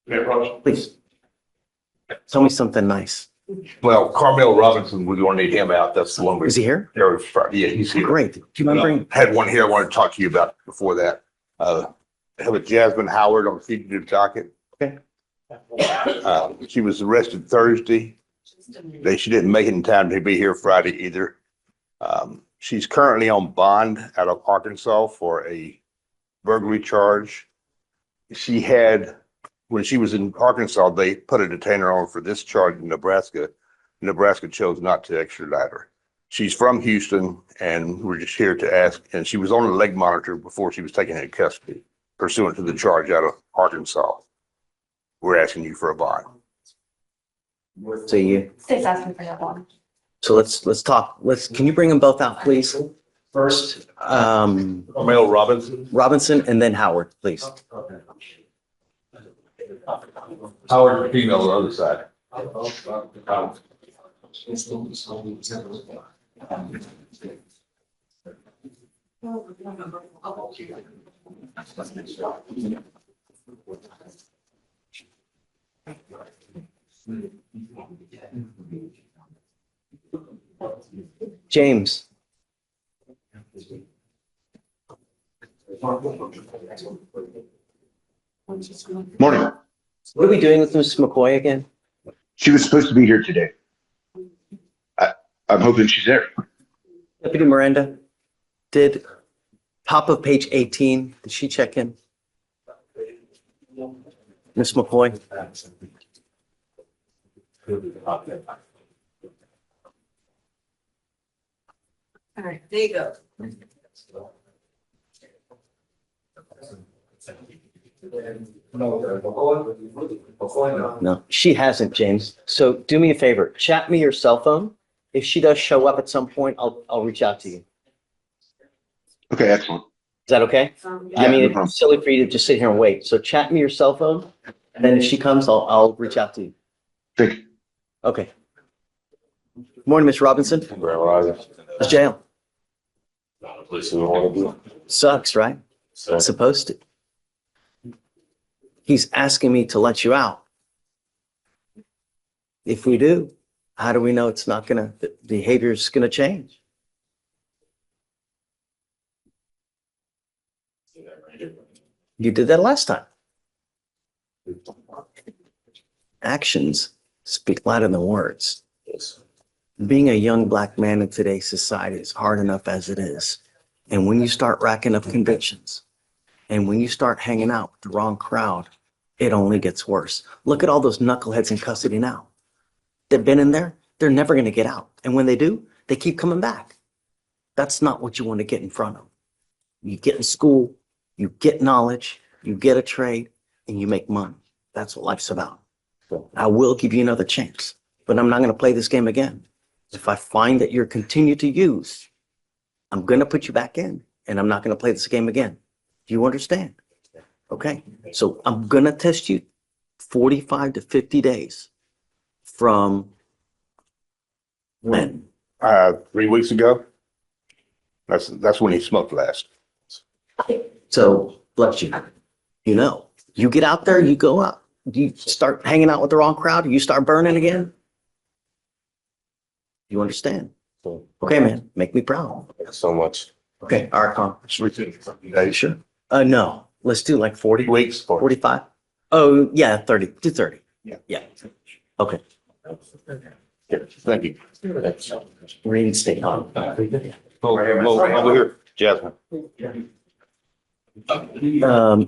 Please. Tell me something nice. Well, Carmel Robinson, we're gonna need him out. That's the one we. Is he here? Yeah, he's here. Great. Do you mind bringing? I had one here I wanted to talk to you about before that. I have a Jasmine Howard on the fugitive docket. Okay. She was arrested Thursday. She didn't make it in time to be here Friday either. She's currently on bond out of Arkansas for a burglary charge. She had, when she was in Arkansas, they put a detainer on for this charge in Nebraska. Nebraska chose not to extradite her. She's from Houston, and we're just here to ask, and she was on a leg monitor before she was taken into custody pursuant to the charge out of Arkansas. We're asking you for a bond. So you, State's asking for that one. so let's talk. Can you bring them both out, please? First, Carmel Robinson. Robinson and then Howard, please. Howard, female on the other side. James. Morning. What are we doing with Ms. McCoy again? She was supposed to be here today. I'm hoping she's there. Deputy Miranda, did top of page 18, did she check in? Ms. McCoy? All right, there you go. No, she hasn't, James. So do me a favor, chat me your cell phone. If she does show up at some point, I'll reach out to you. Okay, excellent. Is that okay? I Yeah, mean, no problem. it's silly for you to just sit here and wait. So chat me your cell phone, and then if she comes, I'll reach out to you. Thank you. Okay. Morning, Ms. Robinson. How's jail? Sucks, right? Supposed to. He's asking me to let you out. If we do, how do we know it's not gonna, the behavior's gonna change? You did that last time. Actions speak louder than words. Being a young Black man in today's society is hard enough as it is. And when you start racking up convictions, and when you start hanging out with the wrong crowd, it only gets worse. Look at all those knuckleheads in custody now. They've been in there, they're never going to get out. And when they do, they keep coming back. That's not what you want to get in front of. You get in school, you get knowledge, you get a trade, and you make money. That's what life's about. I will give you another chance, but I'm not going to play this game again. If I find that you're continue to use, I'm going to put you back in, and I'm not going to play this game again. Do you understand? Okay. So I'm going to test you 45 to 50 days from when? 3 weeks ago. That's when he smoked last. So bless you. You know, you get out there, you go out, you start hanging out with the wrong crowd, you start burning again. You understand? Okay, man, make me proud. Thanks so much. Okay, all right, Con. Days. Sure. No, let's do like 40, Weeks. 45. Oh, yeah, 30, do 30. Yeah. Yeah. Okay. Thank you. Reinstate on. Over here, Jasmine.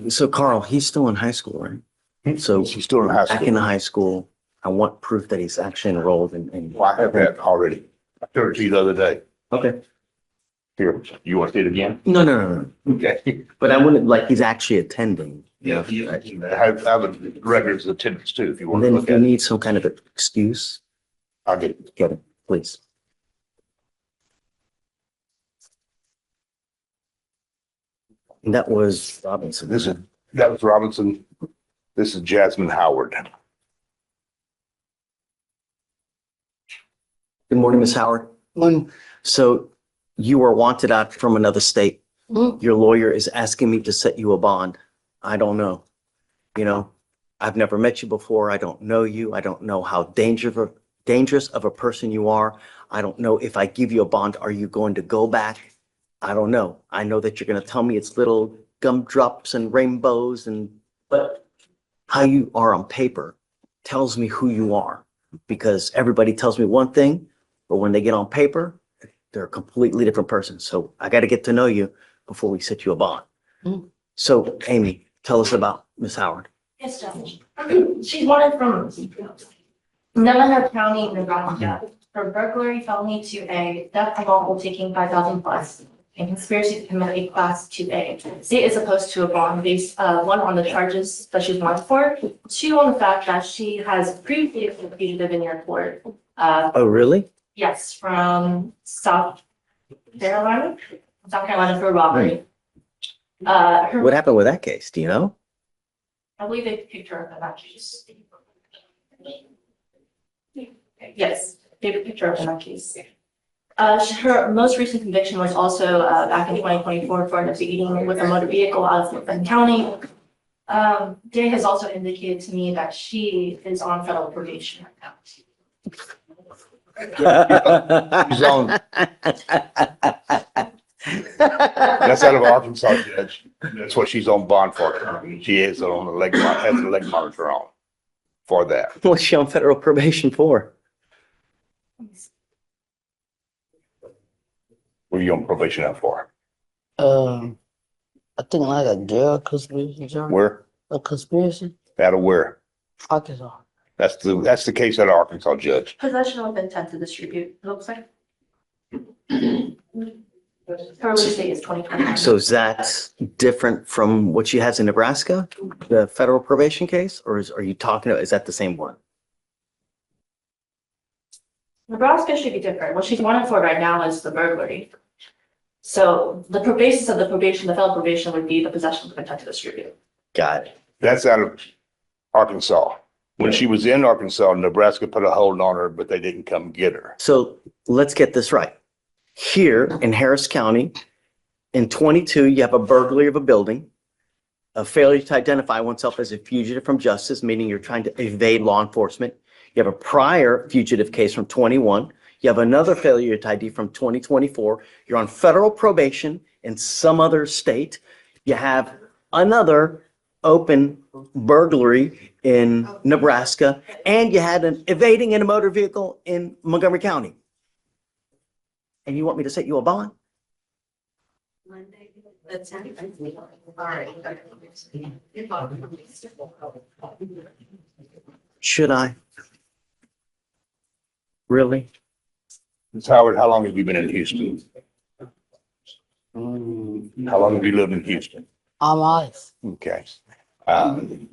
So Carl, he's still in high school, right? So She's still in high back school. in high school, I want proof that he's actually enrolled in. Well, I have that already. I told her to you the other day. Okay. Here, you want to see it again? No. Okay. But I wouldn't, like, he's actually attending. Yeah. I have the records of attendance too, if you And want to then look if you at it. need some kind of excuse, I'll get it. get it, please. And that was Robinson. That was Robinson. This is Jasmine Howard. Good morning, Ms. Howard. So you were wanted out from another state. Your lawyer is asking me to set you a bond. I don't know. You know, I've never met you before. I don't know you. I don't know how dangerous of a person you are. I don't know if I give you a bond, are you going to go back? I don't know. I know that you're going to tell me it's little gumdrops and rainbows but how you are on paper tells me who you are, because everybody tells me one thing, but when they get on paper, they're a completely different person. So I got to get to know you before we set you a bond. Mm. So Amy, tell us about Miss Howard. Yes, Judge. She's wanted from Navajo County, Nebraska, for burglary, felony 2A, theft of lawful taking 5,000 plus, and conspiracy to commit a class 2A. State is opposed to a bond based, one, on the charges that she's wanted for, two, on the fact that she has previously been a fugitive in your court. Oh, really? Yes, from South Carolina for robbery. What happened with that case? Do you know? I believe they picked her up in that case. Yes, they picked her up in that case. Her most recent conviction was also back in 2024 for a beating with a motor vehicle out of Fulton County. Day has also indicated to me that she is on federal probation right now. She's on, that's out of Arkansas, Judge. That's what she's on bond for. She is on the has a leg monitor on for that. What's she on federal probation for? What are you on probation out for? I think like a jail conspiracy charge. Where? A conspiracy. Out of where? Arkansas. That's the case at Arkansas, Judge. Possession with intent to distribute, it looks like. Her release date is 2020. So is that different from what she has in Nebraska, the federal probation case, or are you talking about, is that the same one? Nebraska should be different. What she's wanted for right now is the burglary. So the basis of the probation, the federal probation would be the possession with intent to distribute. Got it. That's out of Arkansas. When she was in Arkansas, Nebraska put a hold on her, but they didn't come get her. So let's get this right. Here in Harris County, in 22, you have a burglary of a building, a failure to identify oneself as a fugitive from justice, meaning you're trying to evade law enforcement. You have a prior fugitive case from 21. You have another failure to ID from 2024. You're on federal probation in some other state. You have another open burglary in Nebraska, and you had an evading in a motor vehicle in Montgomery County. And you want me to set you a bond? Monday, the 10th. All right. Should I? Really? Ms. Howard, how long have you been in Houston? How long have you lived in Houston? All my life. Okay.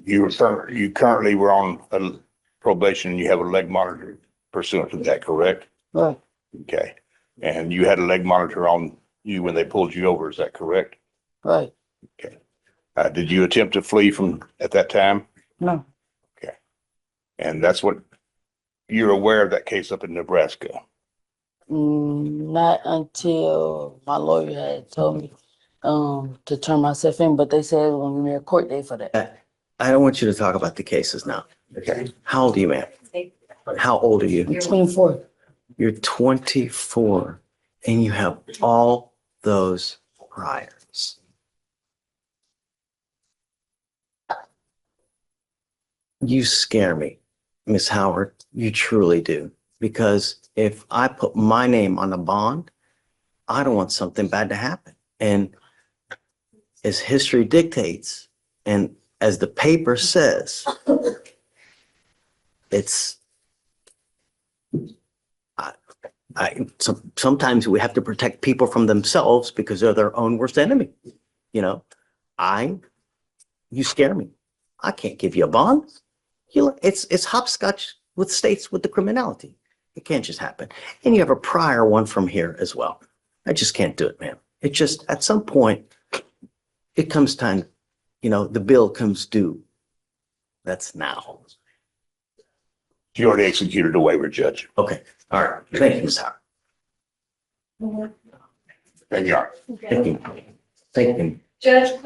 You currently were on a probation and you have a leg monitor pursuant to that, correct? Right. Okay. And you had a leg monitor on you when they pulled you over, is that correct? Right. Okay. Did you attempt to flee from at that time? No. And that's what you're aware of that case up in Nebraska. Not until my lawyer had told me to turn myself in, but they said it was gonna be a court date for that. I don't want you to talk about the cases now. Okay. How old are you, ma'am? How old are you? 24. You're 24 and you have all those priors. You scare me, Miss Howard. You truly do. Because if I put my name on a bond, I don't want something bad to happen. And as history dictates, and as the paper says, it's sometimes we have to protect people from themselves because they're their own worst enemy. You know, you scare me. I can't give you a bond. It's hopscotch with states with the criminality. It can't just happen. And you have a prior one from here as well. I just can't do it, man. It just, at some point, it comes time, the bill comes due. That's now. You already executed a waiver, Judge. Okay. All right. Thank you, Ms. Howard. There you are. Thank you. Thank you. Judge,